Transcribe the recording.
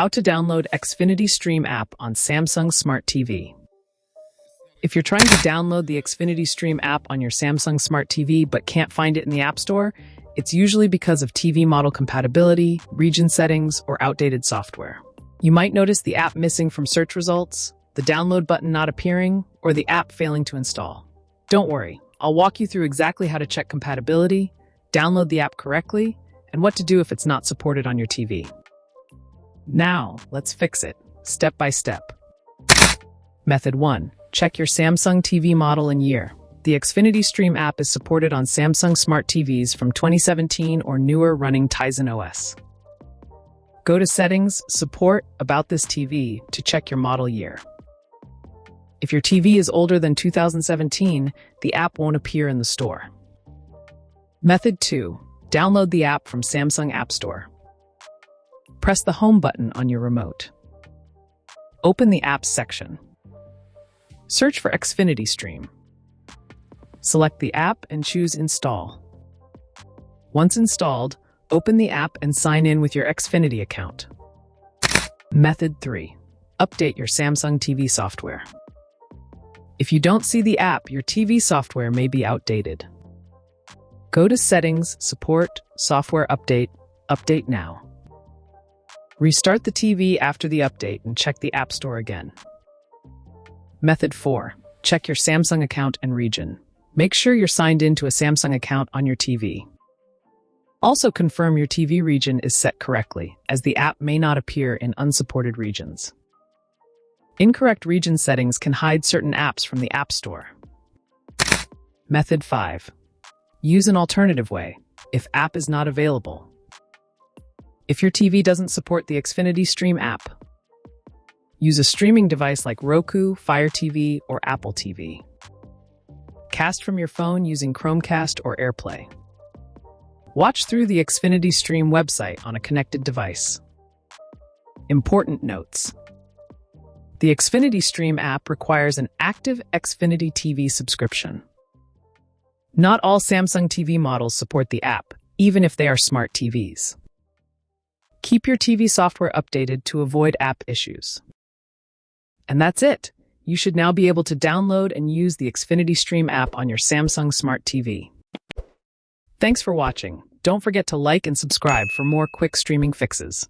How to download Xfinity Stream app on Samsung Smart TV. If you're trying to download the Xfinity Stream app on your Samsung Smart TV but can't find it in the App Store, it's usually because of TV model compatibility, region settings, or outdated software. You might notice the app missing from search results, the download button not appearing, or the app failing to install. Don't worry, I'll walk you through exactly how to check compatibility, download the app correctly, and what to do if it's not supported on your TV. Now, let's fix it, step by step. Method 1. Check your Samsung TV model and year. The Xfinity Stream app is supported on Samsung Smart TVs from 2017 or newer running Tizen OS. Go to Settings, Support, About this TV to check your model year. If your TV is older than 2017, the app won't appear in the store. Method 2. Download the app from Samsung App Store. Press the Home button on your remote. Open the Apps section. Search for Xfinity Stream. Select the app and choose Install. Once installed, open the app and sign in with your Xfinity account. Method 3. Update your Samsung TV software. If you don't see the app, your TV software may be outdated. Go to Settings, Support, Software Update, Update Now. Restart the TV after the update and check the App Store again. Method 4. Check your Samsung account and region. Make sure you're signed in to a Samsung account on your TV. Also confirm your TV region is set correctly, as the app may not appear in unsupported regions. Incorrect region settings can hide certain apps from the App Store. Method 5. Use an alternative way, if app is not available. If your TV doesn't support the Xfinity Stream app, use a streaming device like Roku, Fire TV, or Apple TV. Cast from your phone using Chromecast or AirPlay. Watch through the Xfinity Stream website on a connected device. Important notes. The Xfinity Stream app requires an active Xfinity TV subscription. Not all Samsung TV models support the app, even if they are smart TVs. Keep your TV software updated to avoid app issues. And that's it. You should now be able to download and use the Xfinity Stream app on your Samsung Smart TV. Thanks for watching. Don't forget to like and subscribe for more quick streaming fixes.